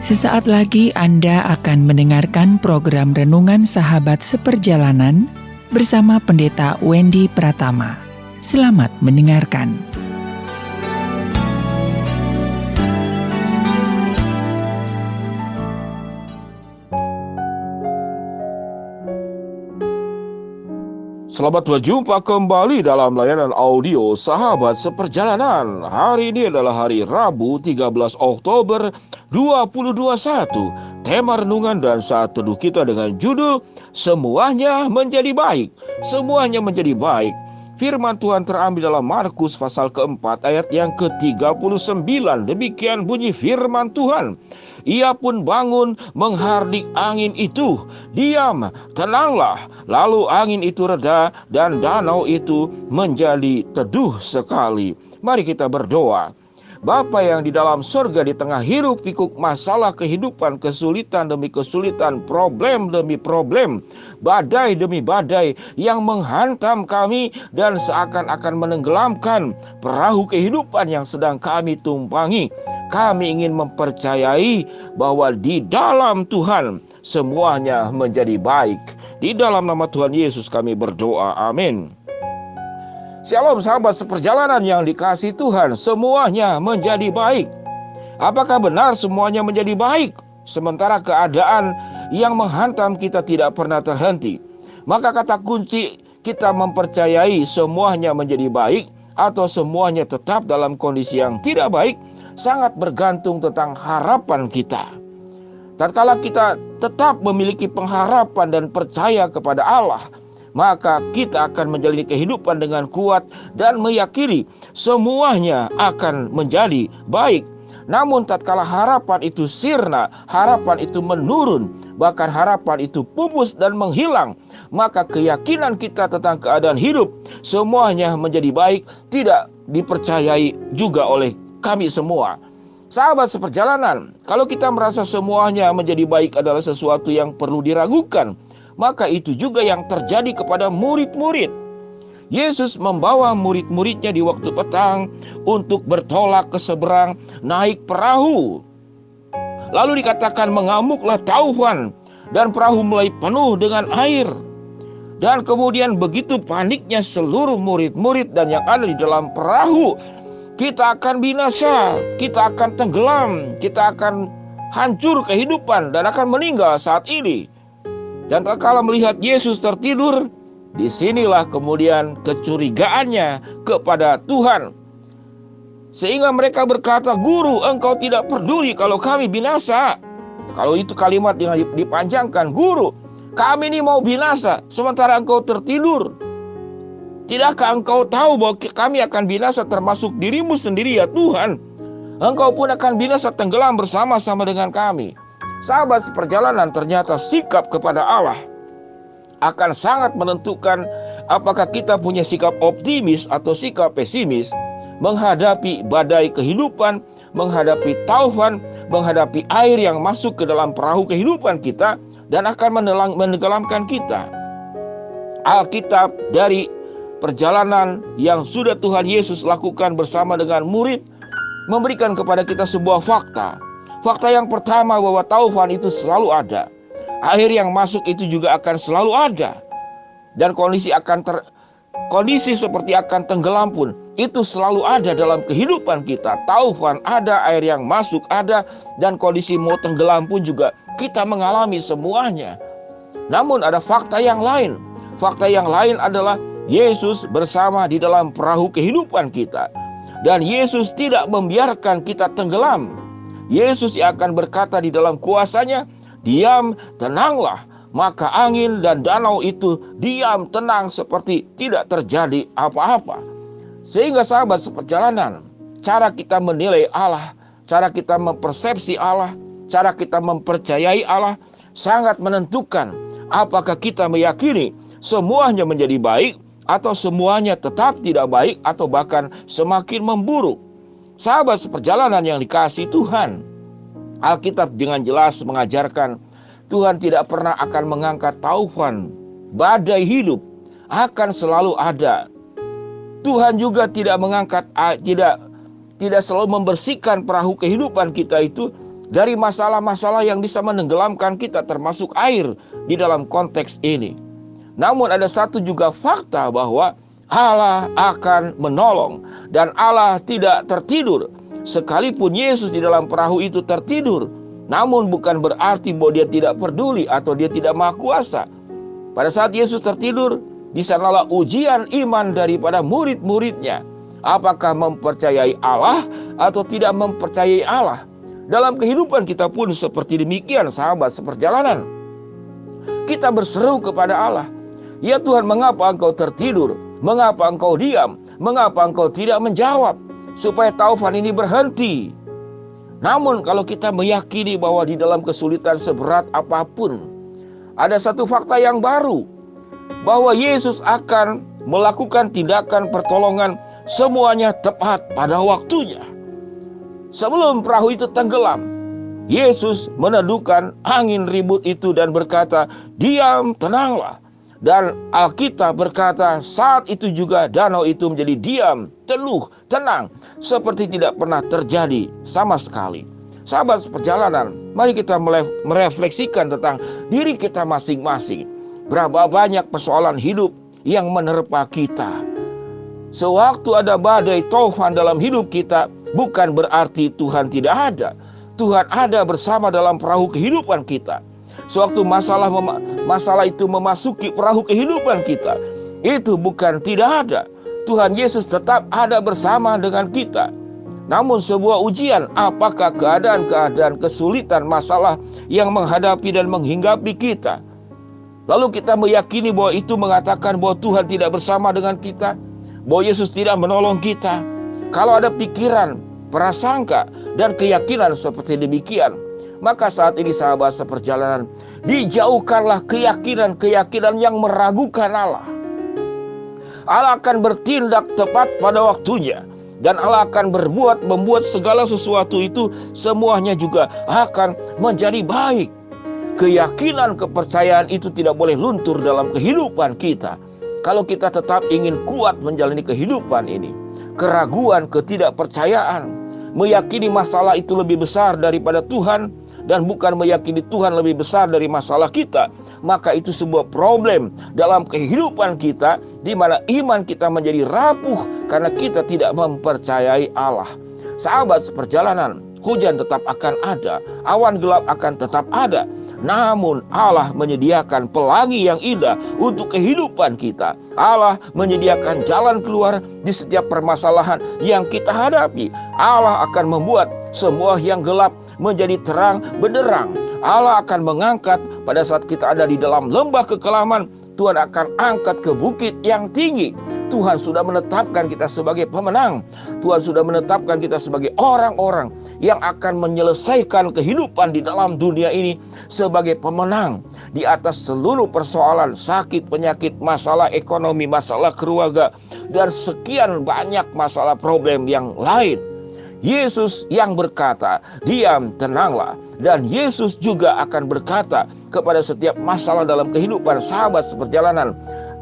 Sesaat lagi Anda akan mendengarkan program Renungan Sahabat Seperjalanan bersama Pendeta Wendy Pratama. Selamat mendengarkan. Selamat berjumpa kembali dalam layanan audio Sahabat Seperjalanan. Hari ini adalah hari Rabu 13 Oktober 2021. Tema renungan dan saat teduh kita dengan judul Semuanya Menjadi Baik. Semuanya menjadi baik. Firman Tuhan terambil dalam Markus pasal keempat ayat yang ke-39. Demikian bunyi firman Tuhan. Ia pun bangun menghardik angin itu. Diam, tenanglah. Lalu angin itu reda dan danau itu menjadi teduh sekali. Mari kita berdoa. Bapa yang di dalam surga, di tengah hiruk pikuk masalah kehidupan, kesulitan demi kesulitan, problem demi problem, badai demi badai yang menghantam kami dan seakan-akan menenggelamkan perahu kehidupan yang sedang kami tumpangi. Kami ingin mempercayai bahwa di dalam Tuhan semuanya menjadi baik. Di dalam nama Tuhan Yesus kami berdoa. Amin. Shalom sahabat seperjalanan yang dikasihi Tuhan, semuanya menjadi baik. Apakah benar semuanya menjadi baik? Sementara keadaan yang menghantam kita tidak pernah terhenti. Maka kata kunci kita mempercayai semuanya menjadi baik atau semuanya tetap dalam kondisi yang tidak baik sangat bergantung tentang harapan kita. Tatkala kita tetap memiliki pengharapan dan percaya kepada Allah, maka kita akan menjalani kehidupan dengan kuat dan meyakini semuanya akan menjadi baik. Namun tatkala harapan itu sirna, harapan itu menurun, bahkan harapan itu pupus dan menghilang, maka keyakinan kita tentang keadaan hidup semuanya menjadi baik tidak dipercayai juga oleh kami semua. Sahabat seperjalanan, kalau kita merasa semuanya menjadi baik adalah sesuatu yang perlu diragukan, maka itu juga yang terjadi kepada murid-murid. Yesus membawa murid-muridnya di waktu petang untuk bertolak ke seberang naik perahu. Lalu dikatakan mengamuklah taufan dan perahu mulai penuh dengan air. Dan kemudian begitu paniknya seluruh murid-murid dan yang ada di dalam perahu, kita akan binasa, kita akan tenggelam, kita akan hancur kehidupan dan akan meninggal saat ini. Dan tatkala melihat Yesus tertidur, disinilah kemudian kecurigaannya kepada Tuhan. Sehingga mereka berkata, "Guru, engkau tidak peduli kalau kami binasa." Kalau itu kalimat yang dipanjangkan, "Guru, kami ini mau binasa, sementara engkau tertidur. Tidakkah engkau tahu bahwa kami akan binasa termasuk dirimu sendiri ya Tuhan? Engkau pun akan binasa tenggelam bersama-sama dengan kami." Sahabat seperjalanan, ternyata sikap kepada Allah akan sangat menentukan apakah kita punya sikap optimis atau sikap pesimis menghadapi badai kehidupan, menghadapi taufan, menghadapi air yang masuk ke dalam perahu kehidupan kita dan akan menenggelamkan kita. Alkitab dari perjalanan yang sudah Tuhan Yesus lakukan bersama dengan murid memberikan kepada kita sebuah fakta. Fakta yang pertama bahwa taufan itu selalu ada. Air yang masuk itu juga akan selalu ada. Dan kondisi seperti akan tenggelam pun itu selalu ada dalam kehidupan kita. Taufan ada, air yang masuk ada, dan kondisi mau tenggelam pun juga kita mengalami semuanya. Namun ada fakta yang lain. Fakta yang lain adalah Yesus bersama di dalam perahu kehidupan kita. Dan Yesus tidak membiarkan kita tenggelam. Yesus yang akan berkata di dalam kuasanya, "Diam, tenanglah." Maka angin dan danau itu diam, tenang seperti tidak terjadi apa-apa. Sehingga sahabat seperjalanan, cara kita menilai Allah, cara kita mempersepsi Allah, cara kita mempercayai Allah sangat menentukan apakah kita meyakini semuanya menjadi baik atau semuanya tetap tidak baik atau bahkan semakin memburuk. Sahabat seperjalanan yang dikasihi Tuhan, Alkitab dengan jelas mengajarkan Tuhan tidak pernah akan mengangkat taufan. Badai hidup akan selalu ada. Tuhan juga tidak mengangkat, tidak selalu membersihkan perahu kehidupan kita itu dari masalah-masalah yang bisa menenggelamkan kita, termasuk air di dalam konteks ini. Namun ada satu juga fakta bahwa Allah akan menolong dan Allah tidak tertidur. Sekalipun Yesus di dalam perahu itu tertidur, namun bukan berarti bahwa dia tidak peduli atau dia tidak maha kuasa. Pada saat Yesus tertidur, di sanalah ujian iman daripada murid-muridnya. Apakah mempercayai Allah atau tidak mempercayai Allah? Dalam kehidupan kita pun seperti demikian, sahabat seperjalanan. Kita berseru kepada Allah, "Ya Tuhan, mengapa Engkau tertidur? Mengapa Engkau diam? Mengapa Engkau tidak menjawab? Supaya taufan ini berhenti." Namun kalau kita meyakini bahwa di dalam kesulitan seberat apapun, ada satu fakta yang baru, bahwa Yesus akan melakukan tindakan pertolongan semuanya tepat pada waktunya. Sebelum perahu itu tenggelam, Yesus meneduhkan angin ribut itu dan berkata, "Diam, tenanglah." Dan Alkitab berkata, saat itu juga danau itu menjadi diam, teduh, tenang, seperti tidak pernah terjadi sama sekali. Sahabat perjalanan, mari kita merefleksikan tentang diri kita masing-masing. Berapa banyak persoalan hidup yang menerpa kita. Sewaktu ada badai taufan dalam hidup kita, bukan berarti Tuhan tidak ada. Tuhan ada bersama dalam perahu kehidupan kita. Sewaktu masalah itu memasuki perahu kehidupan kita, itu bukan tidak ada. Tuhan Yesus tetap ada bersama dengan kita. Namun sebuah ujian, apakah keadaan-keadaan kesulitan, masalah yang menghadapi dan menghinggapi kita, lalu kita meyakini bahwa itu mengatakan bahwa Tuhan tidak bersama dengan kita, bahwa Yesus tidak menolong kita. Kalau ada pikiran, prasangka, dan keyakinan seperti demikian, maka saat ini sahabat seperjalanan, dijauhkanlah keyakinan-keyakinan yang meragukan Allah. Allah akan bertindak tepat pada waktunya, dan Allah akan membuat segala sesuatu itu semuanya juga akan menjadi baik. Keyakinan, kepercayaan itu tidak boleh luntur dalam kehidupan kita. Kalau kita tetap ingin kuat menjalani kehidupan ini, keraguan, ketidakpercayaan, meyakini masalah itu lebih besar daripada Tuhan, dan bukan meyakini Tuhan lebih besar dari masalah kita, maka itu sebuah problem dalam kehidupan kita, di mana iman kita menjadi rapuh karena kita tidak mempercayai Allah. Sahabat seperjalanan, hujan tetap akan ada, awan gelap akan tetap ada, namun Allah menyediakan pelangi yang indah untuk kehidupan kita. Allah menyediakan jalan keluar di setiap permasalahan yang kita hadapi. Allah akan membuat semua yang gelap menjadi terang benderang. Allah akan mengangkat pada saat kita ada di dalam lembah kekelaman, Tuhan akan angkat ke bukit yang tinggi. Tuhan sudah menetapkan kita sebagai pemenang. Tuhan sudah menetapkan kita sebagai orang-orang yang akan menyelesaikan kehidupan di dalam dunia ini sebagai pemenang di atas seluruh persoalan, sakit, penyakit, masalah ekonomi, masalah keluarga, dan sekian banyak masalah problem yang lain. Yesus yang berkata, "Diam, tenanglah." Dan Yesus juga akan berkata kepada setiap masalah dalam kehidupan sahabat seperjalanan,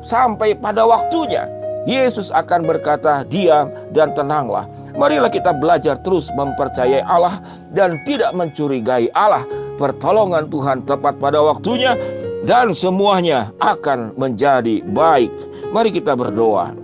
sampai pada waktunya Yesus akan berkata, "Diam dan tenanglah." Marilah kita belajar terus mempercayai Allah dan tidak mencurigai Allah. Pertolongan Tuhan tepat pada waktunya dan semuanya akan menjadi baik. Mari kita berdoa.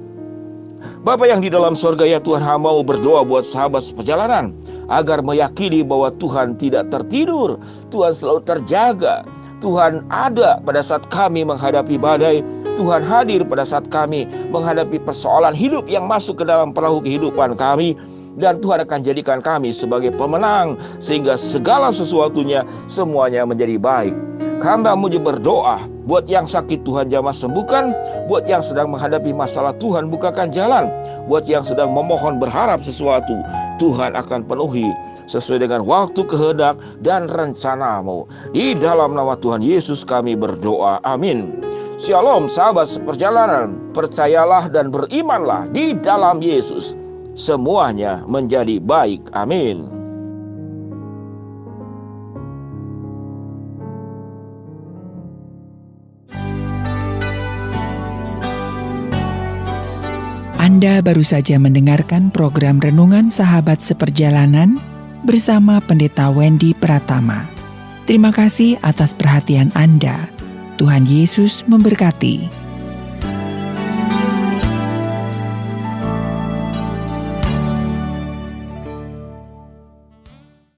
Bapa yang di dalam sorga, ya Tuhan, hamba mau berdoa buat sahabat seperjalanan agar meyakini bahwa Tuhan tidak tertidur, Tuhan selalu terjaga, Tuhan ada pada saat kami menghadapi badai, Tuhan hadir pada saat kami menghadapi persoalan hidup yang masuk ke dalam perahu kehidupan kami, dan Tuhan akan jadikan kami sebagai pemenang sehingga segala sesuatunya semuanya menjadi baik. Hamba-Mu berdoa buat yang sakit, Tuhan jamah sembuhkan, buat yang sedang menghadapi masalah, Tuhan bukakan jalan, buat yang sedang memohon berharap sesuatu, Tuhan akan penuhi sesuai dengan waktu, kehendak, dan rencana-Mu. Di dalam nama Tuhan Yesus kami berdoa, amin. Shalom sahabat seperjalanan, percayalah dan berimanlah di dalam Yesus, semuanya menjadi baik, amin. Anda baru saja mendengarkan program Renungan Sahabat Seperjalanan bersama Pendeta Wendy Pratama. Terima kasih atas perhatian Anda. Tuhan Yesus memberkati.